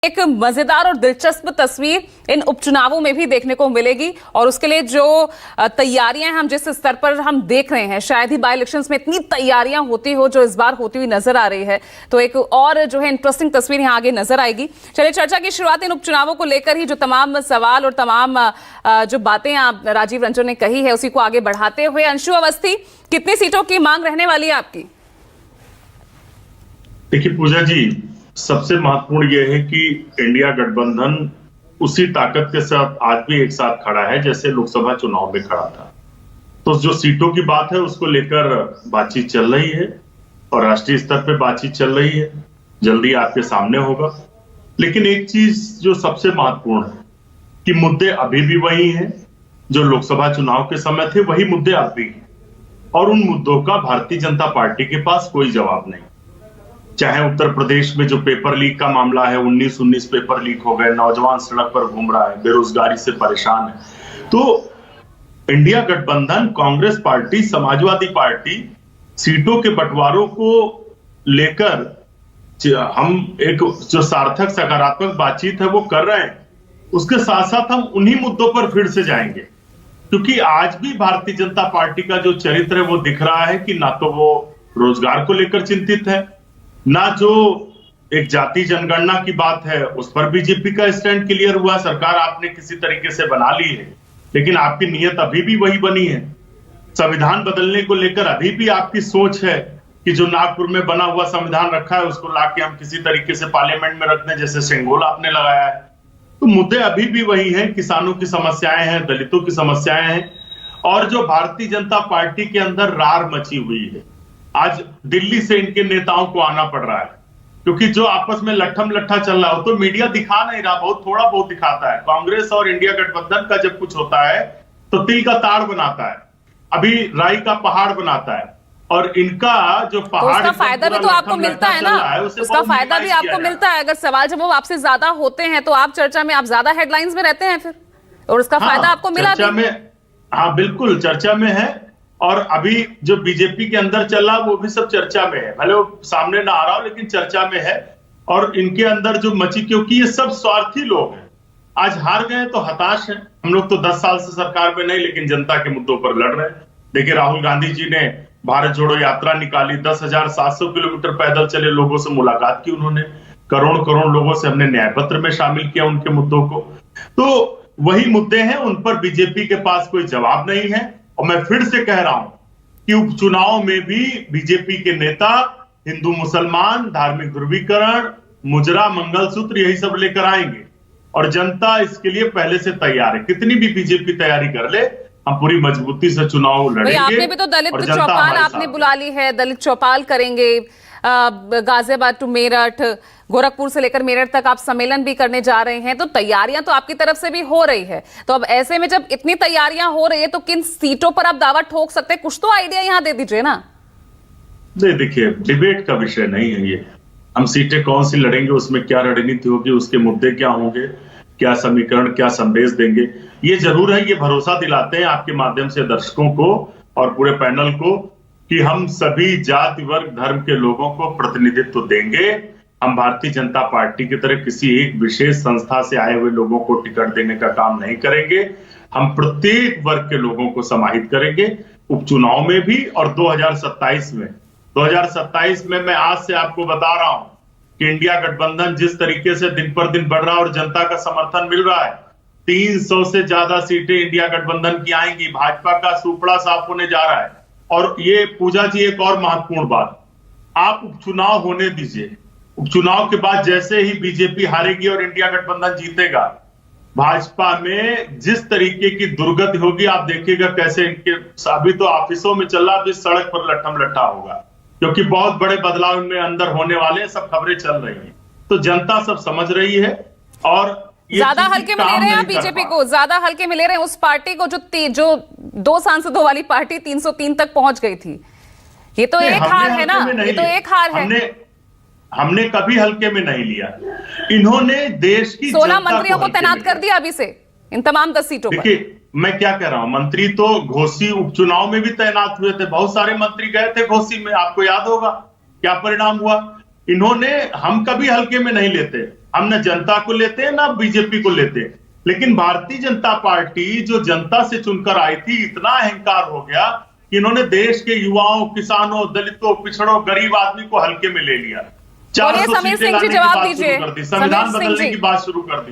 एक मजेदार और दिलचस्प तस्वीर इन उपचुनावों में भी देखने को मिलेगी और उसके लिए जो तैयारियां हम जिस स्तर पर हम देख रहे हैं, शायद ही बाय इलेक्शंस में इतनी तैयारियां होती हो जो इस बार होती हुई नजर आ रही है। तो एक और जो है इंटरेस्टिंग तस्वीर यहां आगे नजर आएगी। चलिए चर्चा की शुरुआत इन उपचुनावों को लेकर ही जो तमाम सवाल और तमाम जो बातें आप राजीव रंजन ने कही है उसी को आगे बढ़ाते हुए, अंशु अवस्थी, कितनी सीटों की मांग रहने वाली है आपकी? देखिए पूजा जी, सबसे महत्वपूर्ण यह है कि इंडिया गठबंधन उसी ताकत के साथ आज भी एक साथ खड़ा है जैसे लोकसभा चुनाव में खड़ा था। तो जो सीटों की बात है उसको लेकर बातचीत चल रही है और राष्ट्रीय स्तर पे बातचीत चल रही है, जल्दी आपके सामने होगा। लेकिन एक चीज जो सबसे महत्वपूर्ण है कि मुद्दे अभी भी वही हैं जो लोकसभा चुनाव के समय थे, वही मुद्दे अब भी हैं और उन मुद्दों का भारतीय जनता पार्टी के पास कोई जवाब नहीं। चाहे उत्तर प्रदेश में जो पेपर लीक का मामला है, 19 पेपर लीक हो गए, नौजवान सड़क पर घूम रहा है, बेरोजगारी से परेशान है। तो इंडिया गठबंधन, कांग्रेस पार्टी, समाजवादी पार्टी सीटों के बंटवारों को लेकर हम एक जो सार्थक सकारात्मक बातचीत है वो कर रहे हैं। उसके साथ साथ हम उन्हीं मुद्दों पर फिर से जाएंगे, क्योंकि आज भी भारतीय जनता पार्टी का जो चरित्र है वो दिख रहा है कि ना तो वो रोजगार को लेकर चिंतित है, ना जो एक जाति जनगणना की बात है उस पर बीजेपी का स्टैंड क्लियर हुआ। सरकार आपने किसी तरीके से बना ली है, लेकिन आपकी नीयत अभी भी वही बनी है। संविधान बदलने को लेकर अभी भी आपकी सोच है कि जो नागपुर में बना हुआ संविधान रखा है उसको लाके हम किसी तरीके से पार्लियामेंट में रख दें, जैसे सेंगोल आपने लगाया है। तो मुद्दे अभी भी वही हैं, किसानों की समस्याएं हैं, दलितों की समस्याएं हैं और जो भारतीय जनता पार्टी के अंदर रार मची हुई है। आज दिल्ली से इनके नेताओं को आना पड़ रहा है क्योंकि जो आपस में लट्ठम लट्ठा चल रहा हो तो मीडिया दिखा नहीं रहा, बहुत थोड़ा बहुत दिखाता है। कांग्रेस और इंडिया गठबंधन का जब कुछ होता है तो तिल का ताड़ बनाता है, अभी राई का पहाड़ बनाता है और इनका जो पहाड़, तो उसका फायदा भी तो आपको मिलता है ना, उसका फायदा भी आपको मिलता है। अगर सवाल जवाब आपसे ज्यादा होते हैं तो आप चर्चा में, आप ज्यादा हेडलाइंस में रहते हैं फिर, और उसका फायदा आपको मिला चर्चा में। हाँ बिल्कुल चर्चा में है और अभी जो बीजेपी के अंदर चल रहा वो भी सब चर्चा में है, भले वो सामने ना आ रहा हो लेकिन चर्चा में है। और इनके अंदर जो मची, क्योंकि ये सब स्वार्थी लोग हैं, आज हार गए तो हताश हैं। हम लोग तो 10 साल से सरकार में नहीं लेकिन जनता के मुद्दों पर लड़ रहे हैं। देखिए राहुल गांधी जी ने भारत जोड़ो यात्रा निकाली, 10,700 किलोमीटर पैदल चले, लोगों से मुलाकात की उन्होंने, करोड़ करोड़ लोगों से हमने न्याय पत्र में शामिल किया उनके मुद्दों को। तो वही मुद्दे हैं, उन पर बीजेपी के पास कोई जवाब नहीं है। और मैं फिर से कह रहा हूं कि उपचुनाव में भी बीजेपी के नेता हिंदू मुसलमान, धार्मिक ध्रुवीकरण, मुजरा, मंगलसूत्र यही सब लेकर आएंगे और जनता इसके लिए पहले से तैयार है। कितनी भी बीजेपी तैयारी कर ले, हम पूरी मजबूती से चुनाव लड़ेंगे। आपने भी तो दलित चौपाल आपने बुला ली है, दलित चौपाल करेंगे, गाजियाबाद टू मेरठ, गोरखपुर से लेकर मेरठ तक आप सम्मेलन भी करने जा रहे हैं। तो तैयारियां तो आपकी तरफ से भी हो रही है। तो अब ऐसे में जब इतनी तैयारियां हो रही है तो किन सीटों पर आप दावा ठोक सकते हैं? कुछ तो आइडिया यहां दे दीजिए ना। नहीं देखिए, डिबेट का विषय नहीं है ये। हम सीटें कौन सी लड़ेंगे, उसमें क्या रणनीति होगी, उसके मुद्दे क्या होंगे, क्या समीकरण, क्या संदेश देंगे, ये जरूर है। ये भरोसा दिलाते हैं आपके माध्यम से दर्शकों को और पूरे पैनल को कि हम सभी जाति, वर्ग, धर्म के लोगों को प्रतिनिधित्व देंगे। हम भारतीय जनता पार्टी की तरह किसी एक विशेष संस्था से आए हुए लोगों को टिकट देने का काम नहीं करेंगे। हम प्रत्येक वर्ग के लोगों को समाहित करेंगे, उपचुनाव में भी और 2027 में। 2027 में मैं आज से आपको बता रहा हूं कि इंडिया गठबंधन जिस तरीके से दिन पर दिन बढ़ रहा है और जनता का समर्थन मिल रहा है, 300 से ज्यादा सीटें इंडिया गठबंधन की आएंगी। भाजपा का सुपड़ा साफ होने जा रहा है। और ये पूजा जी एक और महत्वपूर्ण बात, आप उपचुनाव होने दीजिए, उपचुनाव के बाद जैसे ही बीजेपी हारेगी और इंडिया गठबंधन जीतेगा, भाजपा में जिस तरीके की दुर्गति होगी आप देखिएगा कैसे इनके, अभी तो ऑफिसों में चल रहा, अभी सड़क पर लट्ठम लट्ठा होगा, क्योंकि बहुत बड़े बदलाव इनमें अंदर होने वाले हैं। सब खबरें चल रही हैं तो जनता सब समझ रही है और ज्यादा हल्के में ले रहे हैं आप बीजेपी को, ज्यादा हल्के में ले रहे हैं उस पार्टी को जो 2 सांसदों वाली पार्टी 303 तक पहुंच गई थी। ये तो एक हार है ना, ये तो एक हार है। हमने कभी हल्के में नहीं लिया। इन्होंने देश की 16 मंत्रियों को तैनात कर दिया अभी से इन तमाम 10 सीटों पर। देखिए मैं क्या कह रहा हूं, मंत्री तो घोसी उपचुनाव में भी तैनात हुए थे, बहुत सारे मंत्री गए थे घोसी में, आपको याद होगा क्या परिणाम हुआ। इन्होंने, हम कभी हल्के में नहीं लेते। हम न जनता को लेते हैं ना बीजेपी को लेते हैं। लेकिन भारतीय जनता पार्टी जो जनता से चुनकर आई थी, इतना अहंकार हो गया कि इन्होंने देश के युवाओं, किसानों, दलितों, पिछड़ों, गरीब आदमी को हल्के में ले लिया। बोलिए समीर सिंह जी, जवाब दीजिए। संविधान बदलने की बात शुरू कर दी।